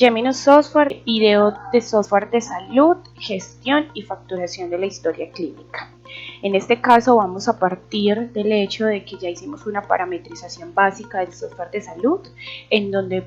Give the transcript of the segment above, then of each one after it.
Geminus Software, video de software de salud, gestión y facturación de la historia clínica. En este caso vamos a partir del hecho de que ya hicimos una parametrización básica del software de salud, en donde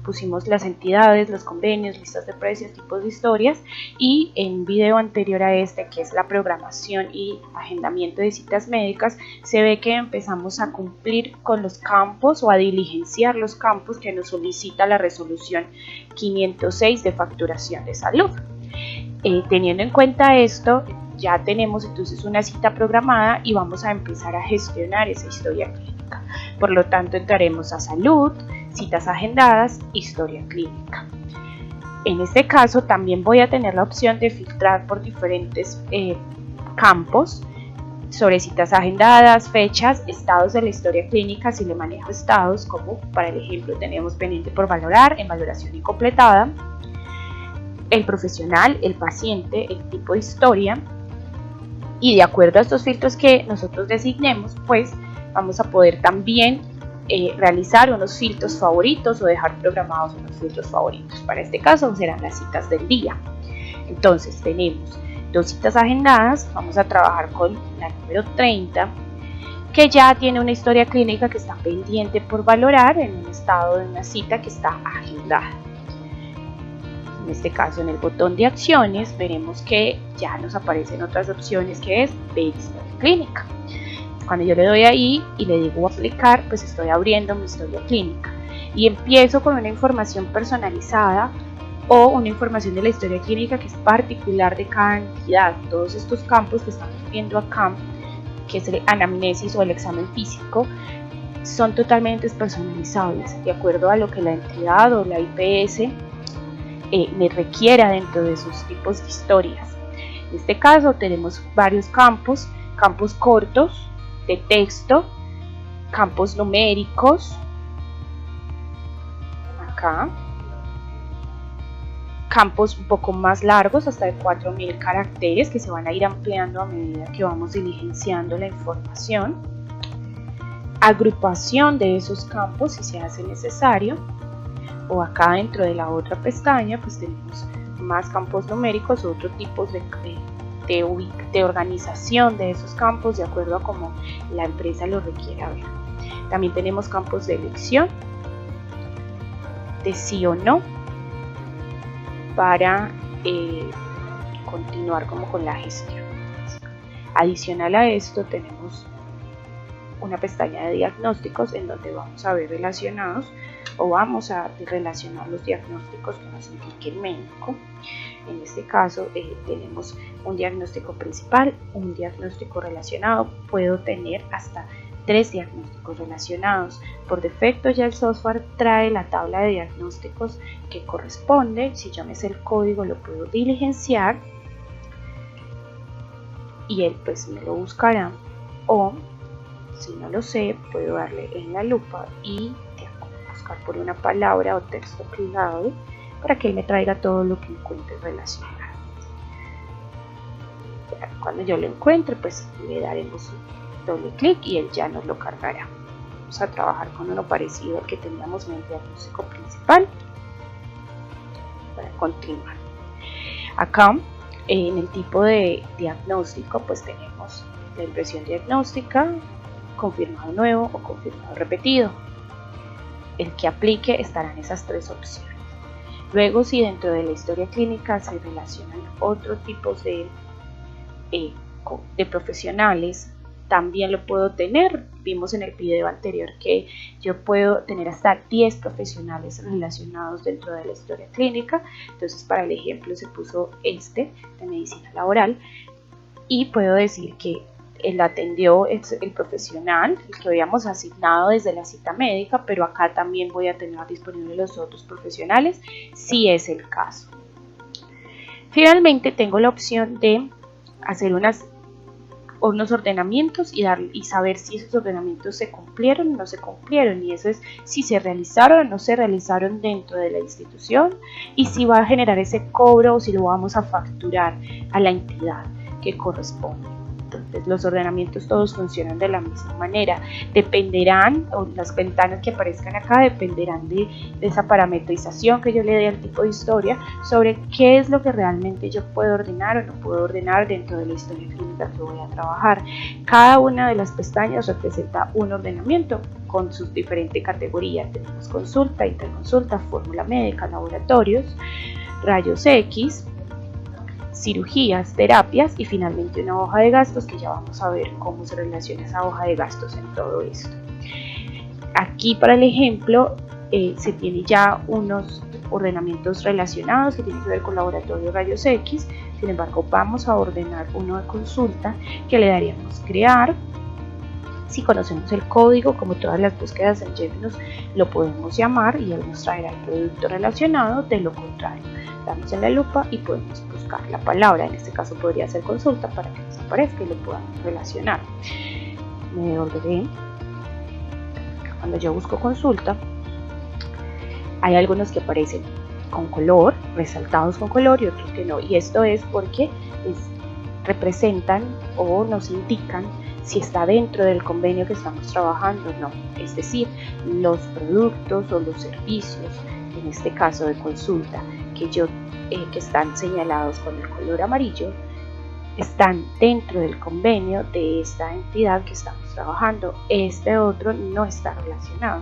pusimos las entidades, los convenios, listas de precios, tipos de historias, y en un video anterior a este, que es la programación y agendamiento de citas médicas, se ve que empezamos a cumplir con los campos o a diligenciar los campos que nos solicita la resolución 506 de facturación de salud. Teniendo en cuenta esto, ya tenemos entonces una cita programada y vamos a empezar a gestionar esa historia clínica. Por lo tanto, entraremos a salud, citas agendadas, historia clínica. En este caso también voy a tener la opción de filtrar por diferentes campos sobre citas agendadas, fechas, estados de la historia clínica, si le manejo estados, como para el ejemplo tenemos pendiente por valorar, en valoración incompletada, el profesional, el paciente, el tipo de historia, y de acuerdo a estos filtros que nosotros designemos, pues vamos a poder también realizar unos filtros favoritos o dejar programados unos filtros favoritos. Para este caso serán las citas del día. Entonces tenemos dos citas agendadas, vamos a trabajar con la número 30, que ya tiene una historia clínica que está pendiente por valorar en un estado de una cita que está agendada. En este caso, en el botón de acciones veremos que ya nos aparecen otras opciones, que es ver historia clínica. Cuando yo le doy ahí y le digo aplicar, pues estoy abriendo mi historia clínica y empiezo con una información personalizada o una información de la historia clínica que es particular de cada entidad. Todos estos campos que estamos viendo acá, que es el anamnesis o el examen físico, son totalmente personalizables de acuerdo a lo que la entidad o la IPS me requiera dentro de sus tipos de historias. En este caso tenemos varios campos cortos de texto, campos numéricos, acá, campos un poco más largos, hasta de 4000 caracteres, que se van a ir ampliando a medida que vamos diligenciando la información, agrupación de esos campos si se hace necesario, o acá dentro de la otra pestaña pues tenemos más campos numéricos, otros tipos de organización de esos campos de acuerdo a cómo la empresa lo requiera ver. También tenemos campos de elección, de sí o no, para continuar como con la gestión. Adicional a esto tenemos una pestaña de diagnósticos en donde vamos a ver relacionados o vamos a relacionar los diagnósticos que nos indique el médico. En este caso tenemos un diagnóstico principal, un diagnóstico relacionado. Puedo tener hasta 3 diagnósticos relacionados. Por defecto ya el software trae la tabla de diagnósticos que corresponde. Si yo me sé el código lo puedo diligenciar y él pues me lo buscará, o si no lo sé puedo darle en la lupa y buscar por una palabra o texto clave para que él me traiga todo lo que encuentre relacionado. Cuando yo lo encuentre pues le daremos un doble clic y él ya nos lo cargará. Vamos a trabajar con uno parecido al que teníamos en el diagnóstico principal para continuar. Acá en el tipo de diagnóstico pues tenemos la impresión diagnóstica, confirmado nuevo o confirmado repetido. El que aplique estarán esas 3 opciones. Luego, si dentro de la historia clínica se relacionan otros tipos de profesionales, también lo puedo tener. Vimos en el video anterior que yo puedo tener hasta 10 profesionales relacionados dentro de la historia clínica. Entonces, para el ejemplo se puso de medicina laboral y puedo decir que él atendió el profesional, el que habíamos asignado desde la cita médica, pero acá también voy a tener disponibles los otros profesionales, si es el caso. Finalmente tengo la opción de hacer unos ordenamientos y saber si esos ordenamientos se cumplieron o no se cumplieron, y eso es si se realizaron o no se realizaron dentro de la institución y si va a generar ese cobro o si lo vamos a facturar a la entidad que corresponde. Entonces los ordenamientos todos funcionan de la misma manera, dependerán, o las ventanas que aparezcan acá dependerán de esa parametrización que yo le dé al tipo de historia sobre qué es lo que realmente yo puedo ordenar o no puedo ordenar dentro de la historia clínica que voy a trabajar. Cada una de las pestañas representa un ordenamiento con sus diferentes categorías. Tenemos consulta, interconsulta, fórmula médica, laboratorios, rayos X, cirugías, terapias y finalmente una hoja de gastos que ya vamos a ver cómo se relaciona esa hoja de gastos en todo esto. Aquí para el ejemplo se tiene ya unos ordenamientos relacionados que tienen que ver con laboratorio rayos X. Sin embargo, vamos a ordenar uno de consulta que le daríamos crear. Si conocemos el código, como todas las búsquedas en Geminos, lo podemos llamar y él nos traerá el producto relacionado. De lo contrario, damos en la lupa y podemos buscar la palabra. En este caso podría ser consulta para que nos aparezca y lo podamos relacionar. Me devolveré. Cuando yo busco consulta, hay algunos que aparecen con color, resaltados con color, y otros que no. Y esto es porque representan o nos indican si está dentro del convenio que estamos trabajando o no. Es decir, los productos o los servicios, en este caso de consulta, que están señalados con el color amarillo, están dentro del convenio de esta entidad que estamos trabajando. Este otro no está relacionado.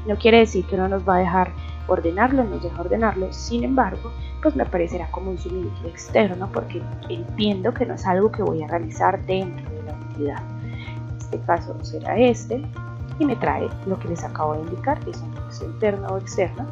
No quiere decir que no nos va a dejar ordenarlo, nos deja ordenarlo. Sin embargo, pues me aparecerá como un suministro externo porque entiendo que no es algo que voy a realizar dentro de la entidad. En este caso será este y me trae lo que les acabo de indicar, que es un proceso interno o externo,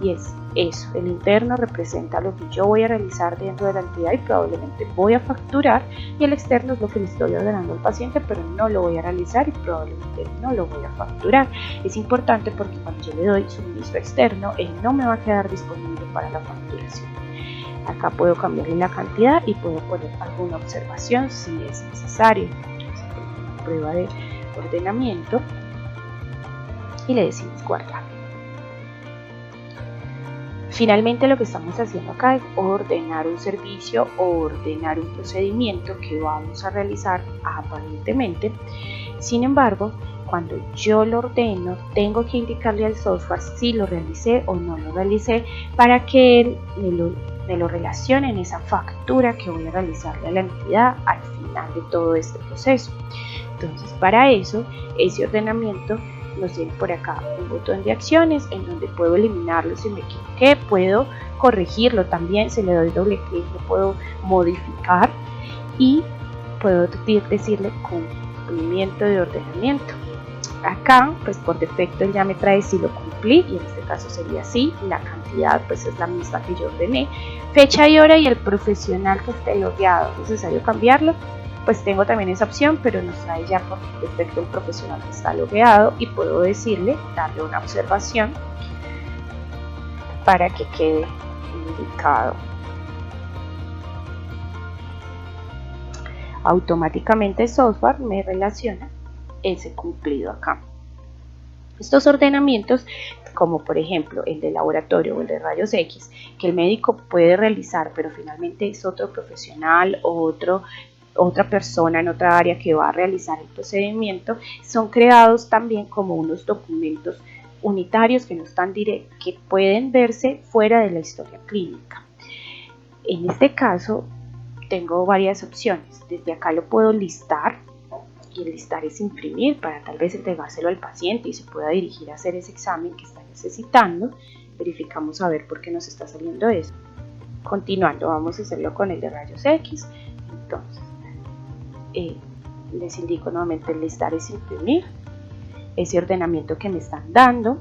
y es eso. El interno representa lo que yo voy a realizar dentro de la entidad y probablemente voy a facturar, y el externo es lo que le estoy ordenando al paciente pero no lo voy a realizar y probablemente no lo voy a facturar. Es importante porque cuando yo le doy suministro externo, él no me va a quedar disponible para la facturación. Acá puedo cambiarle la cantidad y puedo poner alguna observación si es necesario. Una prueba de ordenamiento y le decimos guardar. Finalmente lo que estamos haciendo acá es ordenar un servicio o ordenar un procedimiento que vamos a realizar aparentemente. Sin embargo, cuando yo lo ordeno, tengo que indicarle al software si lo realicé o no lo realicé para que él me lo relacione en esa factura que voy a realizarle a la entidad al final de todo este proceso. Entonces, para eso, ese ordenamiento nos tiene por acá un botón de acciones en donde puedo eliminarlo si me equivoqué, puedo corregirlo también, si le doy doble clic lo puedo modificar y puedo decirle cumplimiento de ordenamiento. Acá pues por defecto ya me trae si lo cumplí y en este caso sería así, la cantidad pues es la misma que yo ordené, fecha y hora y el profesional que esté logueado. ¿Es necesario cambiarlo? Pues tengo también esa opción, pero nos trae ya por defecto el profesional que está logueado y puedo decirle, darle una observación para que quede indicado. Automáticamente el software me relaciona ese cumplido acá. Estos ordenamientos, como por ejemplo el de laboratorio o el de rayos X, que el médico puede realizar, pero finalmente es otro profesional o otra persona en otra área que va a realizar el procedimiento, son creados también como unos documentos unitarios que no están que pueden verse fuera de la historia clínica. En este caso tengo varias opciones. Desde acá lo puedo listar y el listar es imprimir para tal vez entregárselo al paciente y se pueda dirigir a hacer ese examen que está necesitando. Verificamos a ver por qué nos está saliendo eso. Continuando, vamos a hacerlo con el de rayos X. Entonces les indico nuevamente, el listar es imprimir ese ordenamiento que me están dando.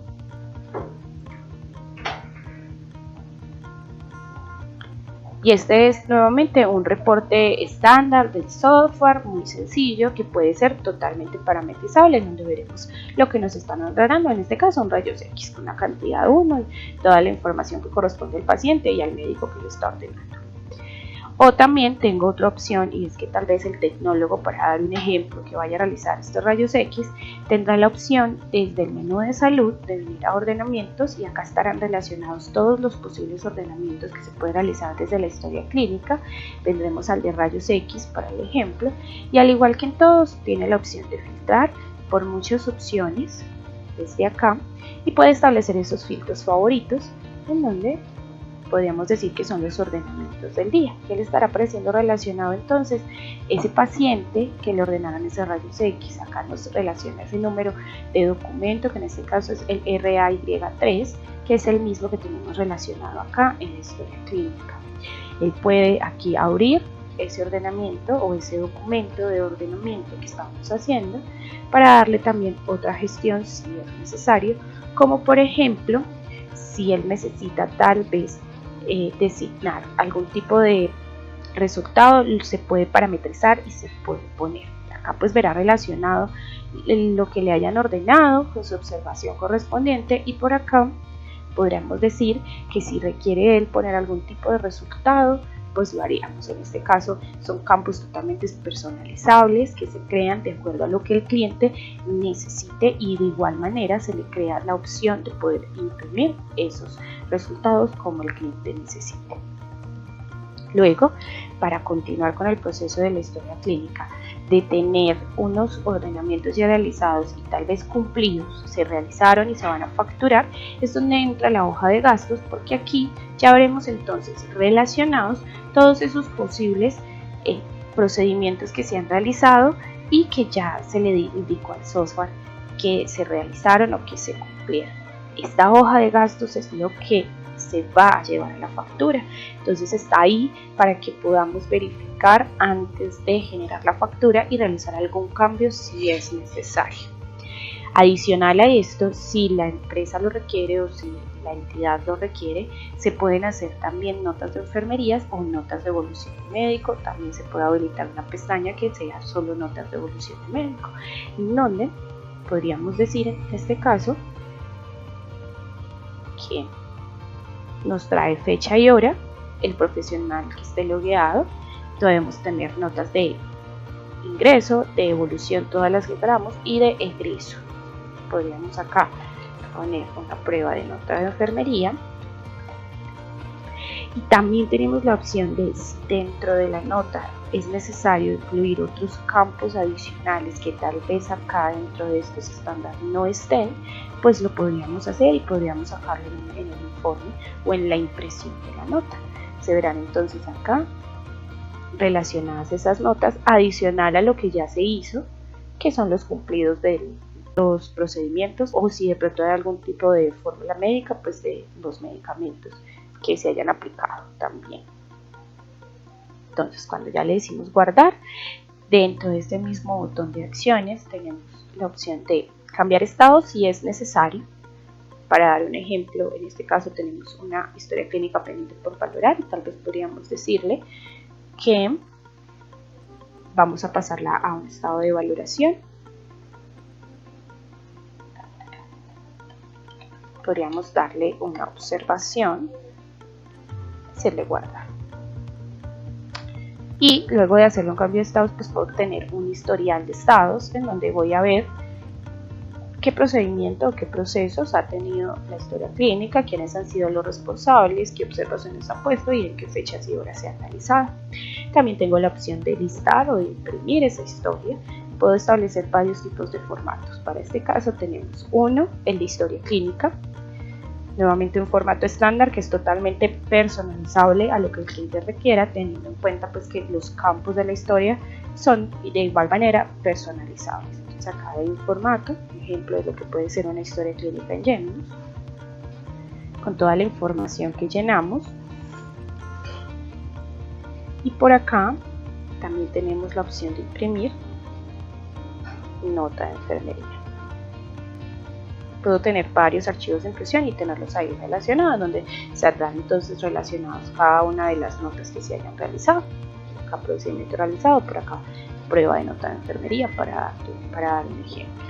Y este es nuevamente un reporte estándar del software, muy sencillo, que puede ser totalmente parametrizable, en donde veremos lo que nos están ordenando, en este caso un rayos X con una cantidad 1 y toda la información que corresponde al paciente y al médico que lo está ordenando. O también tengo otra opción, y es que tal vez el tecnólogo, para dar un ejemplo, que vaya a realizar estos rayos X, tendrá la opción desde el menú de salud de venir a ordenamientos, y acá estarán relacionados todos los posibles ordenamientos que se pueden realizar desde la historia clínica. Vendremos al de rayos X para el ejemplo, y al igual que en todos tiene la opción de filtrar por muchas opciones desde acá, y puede establecer esos filtros favoritos, en donde podríamos decir que son los ordenamientos del día, que le estará apareciendo relacionado entonces ese paciente que le ordenaron ese rayos X. Acá nos relaciona ese número de documento, que en este caso es el RAY3, que es el mismo que tenemos relacionado acá en la historia clínica. Él puede aquí abrir ese ordenamiento o ese documento de ordenamiento que estamos haciendo para darle también otra gestión si es necesario, como por ejemplo si él necesita tal vez designar algún tipo de resultado, se puede parametrizar y se puede poner. Acá pues verá relacionado lo que le hayan ordenado con su observación correspondiente, y por acá podríamos decir que si requiere él poner algún tipo de resultado, pues lo haríamos. En este caso son campos totalmente personalizables que se crean de acuerdo a lo que el cliente necesite, y de igual manera se le crea la opción de poder imprimir esos resultados como el cliente necesite. Luego, para continuar con el proceso de la historia clínica, de tener unos ordenamientos ya realizados y tal vez cumplidos, se realizaron y se van a facturar, es donde entra la hoja de gastos, porque aquí ya veremos entonces relacionados todos esos posibles procedimientos que se han realizado y que ya se le indicó al software que se realizaron o que se cumplieron. Esta hoja de gastos es lo que se va a llevar a la factura, entonces está ahí para que podamos verificar antes de generar la factura y realizar algún cambio si es necesario. Adicional a esto, si la empresa lo requiere o si la entidad lo requiere, se pueden hacer también notas de enfermerías o notas de evolución de médico. También se puede habilitar una pestaña que sea solo notas de evolución de médico, en donde podríamos decir en este caso que nos trae fecha y hora, el profesional que esté logueado. Debemos tener notas de ingreso, de evolución, todas las que queramos, y de egreso. Podríamos acá poner una prueba de nota de enfermería, y también tenemos la opción de si dentro de la nota es necesario incluir otros campos adicionales que tal vez acá dentro de estos estándares no estén, pues lo podríamos hacer y podríamos sacarlo en el informe o en la impresión de la nota. Se verán entonces acá relacionadas esas notas adicional a lo que ya se hizo, que son los cumplidos de los procedimientos, o si de pronto hay algún tipo de fórmula médica, pues de los medicamentos que se hayan aplicado también. Entonces, cuando ya le decimos guardar, dentro de este mismo botón de acciones tenemos la opción de cambiar estado si es necesario. Para dar un ejemplo, en este caso tenemos una historia clínica pendiente por valorar, y tal vez podríamos decirle que vamos a pasarla a un estado de valoración. Podríamos darle una observación, hacerle guardar. Y luego de hacerle un cambio de estados, pues puedo tener un historial de estados en donde voy a ver qué procedimiento o qué procesos ha tenido la historia clínica, quiénes han sido los responsables, qué observaciones han puesto y en qué fechas y horas se han realizado. También tengo la opción de listar o de imprimir esa historia. Puedo establecer varios tipos de formatos. Para este caso tenemos uno, el de historia clínica. Nuevamente un formato estándar que es totalmente personalizable a lo que el cliente requiera, teniendo en cuenta pues que los campos de la historia son de igual manera personalizables. Entonces acá hay un formato, un ejemplo de lo que puede ser una historia clínica en Geminis, con toda la información que llenamos. Y por acá también tenemos la opción de imprimir nota de enfermería. Puedo tener varios archivos de impresión y tenerlos ahí relacionados, donde saldrán entonces relacionados cada una de las notas que se hayan realizado. Acá procedimiento realizado, por acá prueba de nota de enfermería, para dar un ejemplo.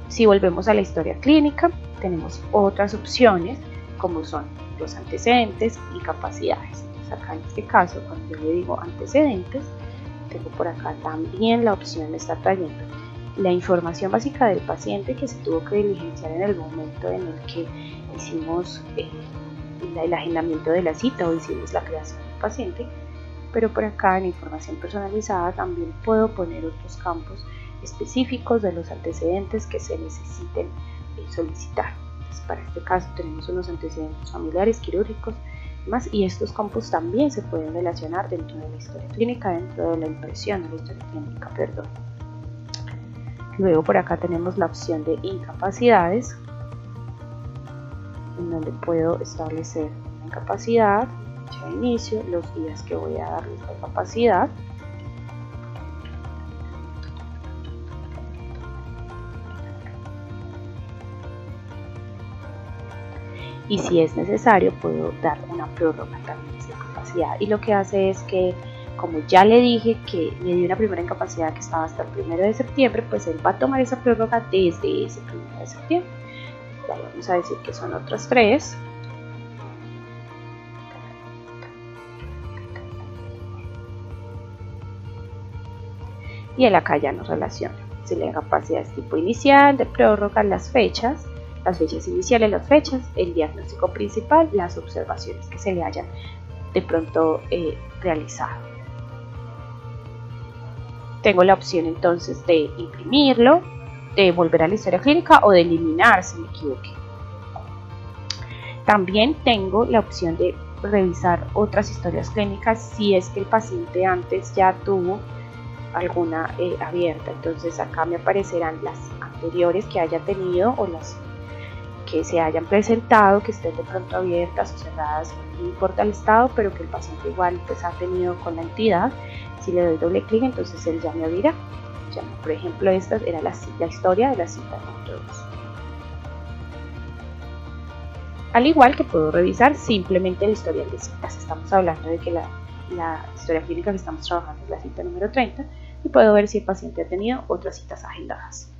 Si volvemos a la historia clínica, tenemos otras opciones como son los antecedentes y capacidades. Entonces acá en este caso, cuando yo le digo antecedentes, tengo por acá también la opción, me está trayendo la información básica del paciente que se tuvo que diligenciar en el momento en el que hicimos el agendamiento de la cita o hicimos la creación del paciente, pero por acá en información personalizada también puedo poner otros campos específicos de los antecedentes que se necesiten solicitar. Entonces, para este caso tenemos unos antecedentes familiares, quirúrgicos, más, y estos campos también se pueden relacionar dentro de la historia clínica, dentro de la impresión de la historia clínica, perdón. Luego por acá tenemos la opción de incapacidades, en donde puedo establecer una incapacidad, fecha de inicio, los días que voy a darle esta incapacidad. Y si es necesario puedo dar una prórroga también de esa incapacidad. Y lo que hace es que, como ya le dije que le di una primera incapacidad que estaba hasta el 1 de septiembre, pues él va a tomar esa prórroga desde ese 1 de septiembre. Ya vamos a decir que son otras 3. Y él acá ya nos relaciona. Si la incapacidad es tipo inicial, de prórroga, las fechas iniciales, las fechas, el diagnóstico principal, las observaciones que se le hayan de pronto realizado. Tengo la opción entonces de imprimirlo, de volver a la historia clínica o de eliminar si me equivoqué. También tengo la opción de revisar otras historias clínicas si es que el paciente antes ya tuvo alguna abierta. Entonces acá me aparecerán las anteriores que haya tenido o las que se hayan presentado, que estén de pronto abiertas o cerradas, no importa el estado, pero que el paciente igual pues ha tenido con la entidad. Si le doy doble clic, entonces él ya me abrirá. Por ejemplo, esta era la historia de la cita número 2. Al igual que puedo revisar simplemente el historial de citas. Estamos hablando de que la historia clínica que estamos trabajando es la cita número 30 y puedo ver si el paciente ha tenido otras citas agendadas.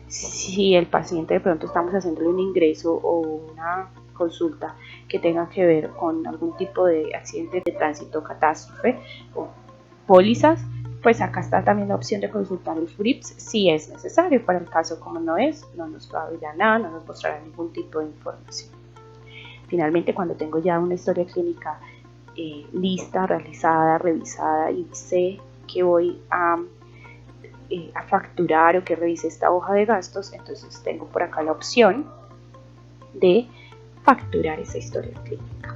Si el paciente de pronto estamos haciéndole un ingreso o una consulta que tenga que ver con algún tipo de accidente de tránsito, catástrofe o pólizas, pues acá está también la opción de consultar los FRIPS si es necesario. Para el caso como no es, no nos abrirá nada, no nos mostrará ningún tipo de información. Finalmente, cuando tengo ya una historia clínica lista, realizada, revisada y sé que voy a facturar o que revise esta hoja de gastos, entonces tengo por acá la opción de facturar esa historia clínica.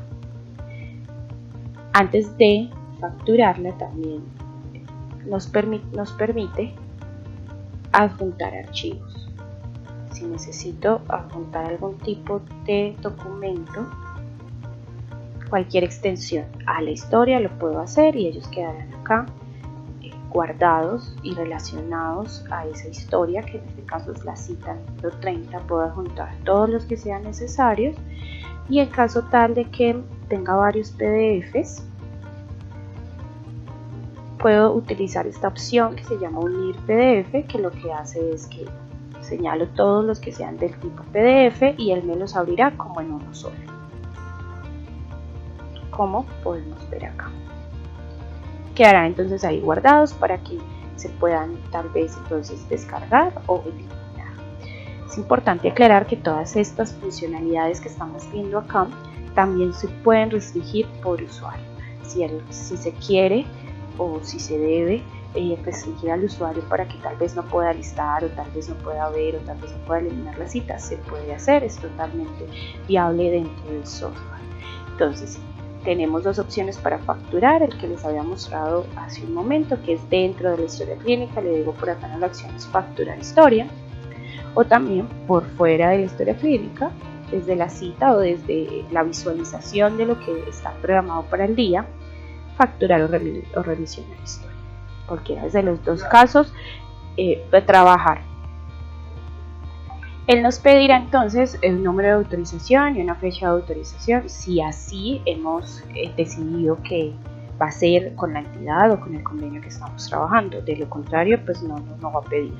Antes de facturarla también nos permite adjuntar archivos. Si necesito adjuntar algún tipo de documento, cualquier extensión a la historia lo puedo hacer y ellos quedarán acá guardados y relacionados a esa historia, que en este caso es la cita número 30. Puedo adjuntar todos los que sean necesarios y en caso tal de que tenga varios PDFs, puedo utilizar esta opción que se llama unir PDF, que lo que hace es que señalo todos los que sean del tipo PDF y él me los abrirá como en uno solo, como podemos ver acá. Quedarán entonces ahí guardados para que se puedan tal vez entonces descargar o eliminar. Es importante aclarar que todas estas funcionalidades que estamos viendo acá también se pueden restringir por usuario. Si se quiere o si se debe restringir al usuario para que tal vez no pueda listar o tal vez no pueda ver o tal vez no pueda eliminar la cita, se puede hacer, es totalmente viable dentro del software. Entonces, tenemos dos opciones para facturar, el que les había mostrado hace un momento, que es dentro de la historia clínica, le digo por acá en la opción es facturar historia, o también por fuera de la historia clínica, desde la cita o desde la visualización de lo que está programado para el día, facturar o revisionar historia. Cualquiera de los dos casos de trabajar. Él nos pedirá entonces el número de autorización y una fecha de autorización si así hemos decidido que va a ser con la entidad o con el convenio que estamos trabajando. De lo contrario, pues no va a pedir.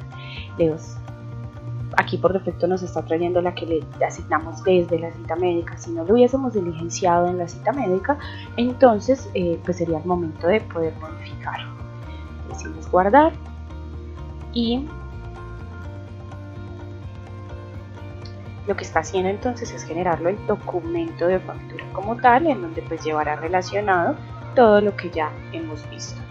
aquí por defecto nos está trayendo la que le asignamos desde la cita médica. Si no lo hubiésemos diligenciado en la cita médica, entonces pues sería el momento de poder modificar. Decimos guardar y lo que está haciendo entonces es generarlo el documento de factura como tal, en donde pues llevará relacionado todo lo que ya hemos visto.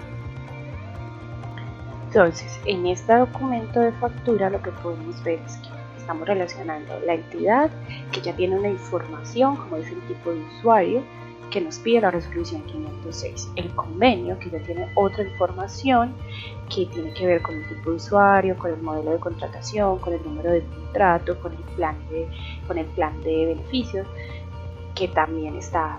Entonces, en este documento de factura lo que podemos ver es que estamos relacionando la entidad, que ya tiene una información, como es el tipo de usuario, que nos pide la resolución 506. El convenio, que ya tiene otra información, que tiene que ver con el tipo de usuario, con el modelo de contratación, con el número de contrato, con el plan de beneficios, que también está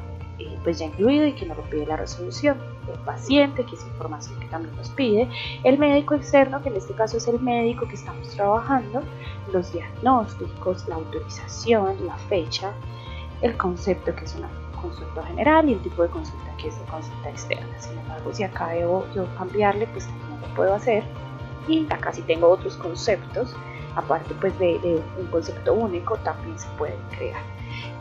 pues ya incluido y que nos lo pide la resolución. El paciente, que es información que también nos pide. El médico externo, que en este caso es el médico que estamos trabajando. Los diagnósticos, la autorización, la fecha, el concepto, que es una consulta general, y el tipo de consulta, que es de consulta externa. Sin embargo, si acá debo yo cambiarle, pues también lo puedo hacer. Y acá sí tengo otros conceptos, aparte pues de un concepto único, también se pueden crear.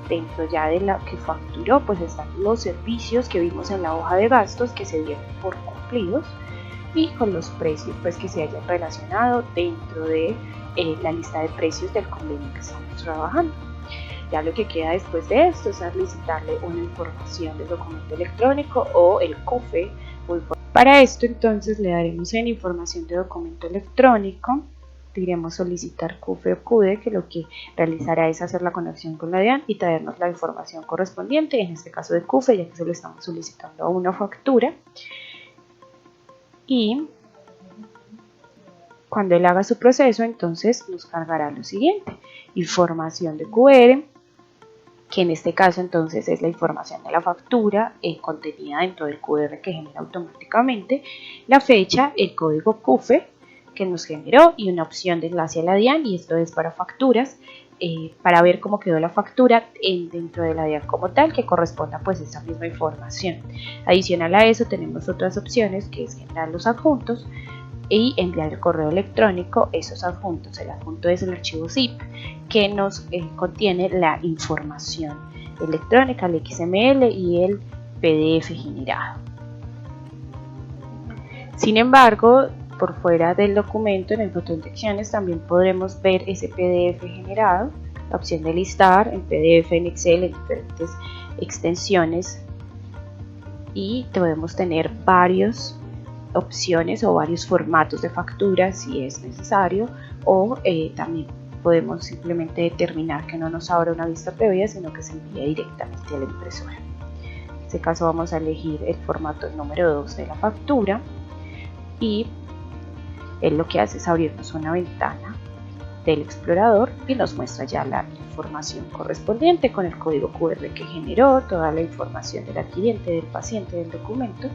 Dentro ya de la que facturó, pues están los servicios que vimos en la hoja de gastos que se dieron por cumplidos, y con los precios pues que se hayan relacionado dentro de la lista de precios del convenio que estamos trabajando. Ya lo que queda después de esto es solicitarle una información del documento electrónico o el CUFE. Para esto entonces le daremos en información de documento electrónico, diremos solicitar CUFE o CUDE, que lo que realizará es hacer la conexión con la DIAN y traernos la información correspondiente, en este caso de CUFE, ya que se lo estamos solicitando a una factura. Y cuando él haga su proceso, entonces nos cargará lo siguiente: información de QR, que en este caso entonces es la información de la factura contenida dentro del QR que genera automáticamente, la fecha, el código CUFE que nos generó y una opción de enlace a la DIAN, y esto es para facturas, para ver cómo quedó la factura dentro de la DIAN como tal, que corresponda pues a esa misma información. Adicional a eso tenemos otras opciones, que es generar los adjuntos y enviar el correo electrónico esos adjuntos. El adjunto es el archivo zip que nos contiene la información electrónica, el XML y el PDF generado. Sin embargo, por fuera del documento, en el botón de acciones, también podremos ver ese PDF generado, la opción de listar en PDF, en Excel, en diferentes extensiones, y podemos tener varias opciones o varios formatos de factura si es necesario, o también podemos simplemente determinar que no nos abra una vista previa, sino que se envíe directamente a la impresora. En este caso vamos a elegir el formato número 2 de la factura, y él lo que hace es abrirnos una ventana del explorador y nos muestra ya la información correspondiente con el código QR que generó, toda la información del adquiriente, del paciente, del documento,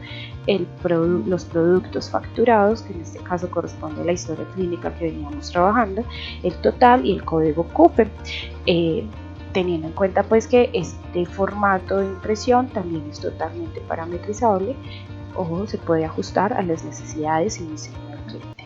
los productos facturados, que en este caso corresponde a la historia clínica que veníamos trabajando, el total y el código CUFE. Teniendo en cuenta pues que este formato de impresión también es totalmente parametrizable o se puede ajustar a las necesidades y diseño del cliente.